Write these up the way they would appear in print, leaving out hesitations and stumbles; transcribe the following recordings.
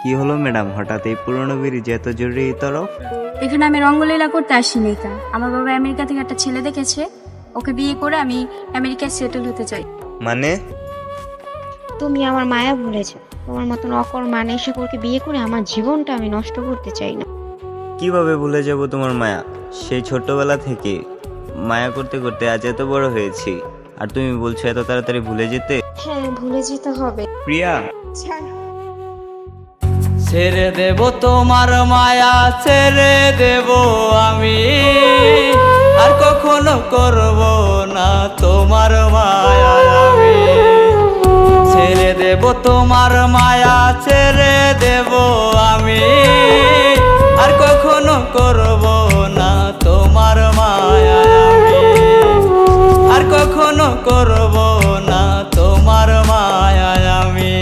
কি হলো ম্যাডাম, হঠাৎ এই পুরনো ব্রিজ এত জরুরি এই তরফ? এখানে আমি রঙ্গলীলা করতে আসিনি কা। আমার বাবা আমেরিকা থেকে একটা ছেলে দেখেছে, ওকে বিয়ে করে আমি আমেরিকায় সেটেল হতে চাই। মানে? তুমি আমার মায়া ভুলেছ। তোমার মতন অকর্মা নেশাখোরকে বিয়ে করে আমার জীবনটা আমি নষ্ট করতে চাই না। কিভাবে ভুলে যাব তোমার মায়া? সেই ছোট্টবেলা থেকে মায়া করতে করতে আজ এত বড় হয়েছি, আর তুমি বলছো এত তাড়াতাড়ি ভুলে যেতে? হ্যাঁ, ভুলে যেতে হবে। প্রিয়া, ছেড়ে দেব তোমার মায়া, ছেড়ে দেব আমি, আর কখনো করব না তোমার মায়া আমি। ছেড়ে দেব তোমার মায়া, ছেড়ে দেব আমি, আর কখনো করব না তোমার মায়া আমি, আর কখনো করব না তোমার মায়া আমি।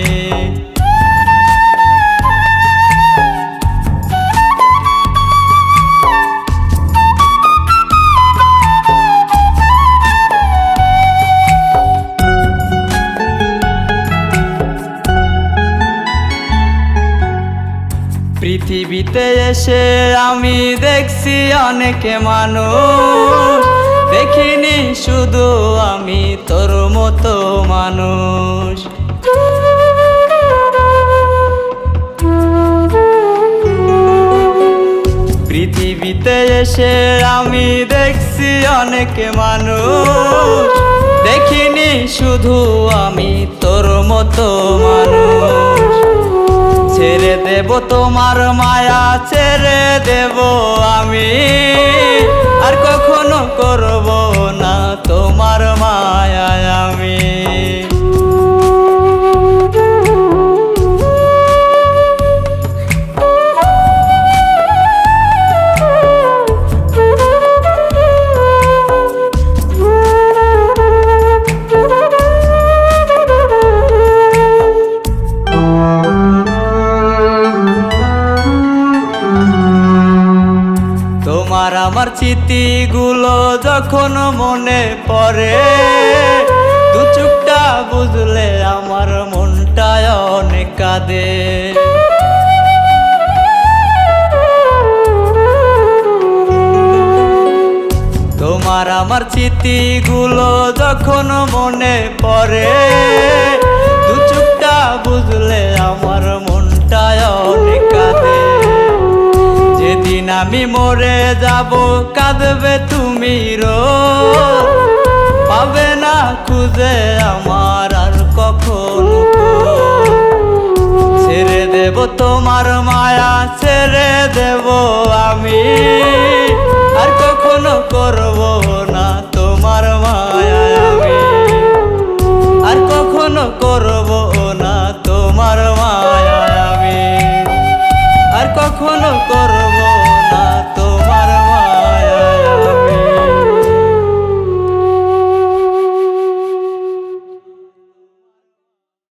পৃথিবীতে এসে আমি দেখছি অনেক মানুষ, দেখিনি শুধু আমি তোর মতো মানুষ। পৃথিবীতে এসে আমি দেখছি অনেক মানুষ, দেখিনি শুধু আমি তোর মতো মানুষ। ছেড়ে দেব তোমার মায়া, ছেড়ে দেব আমি, আর কখনো করব না তোমার মায়া আমি। তোমার আমার স্মৃতিগুলো যখন মনে পড়ে, দু চোখটা বুঝলে আমার মনটা অনেক কাঁদে। তোমার আমার স্মৃতিগুলো যখন মনে পড়ে, দু চোখটা বুঝলে আমার মনটা অনেক কাঁদে। যেদিন আমি মরে যাব কাঁদবে তুমি রোজ, পাবে না খুঁজে আমার আর কখনো খোঁজ। ছেড়ে দেব তোমার মায়া, ছেড়ে দেব আমি,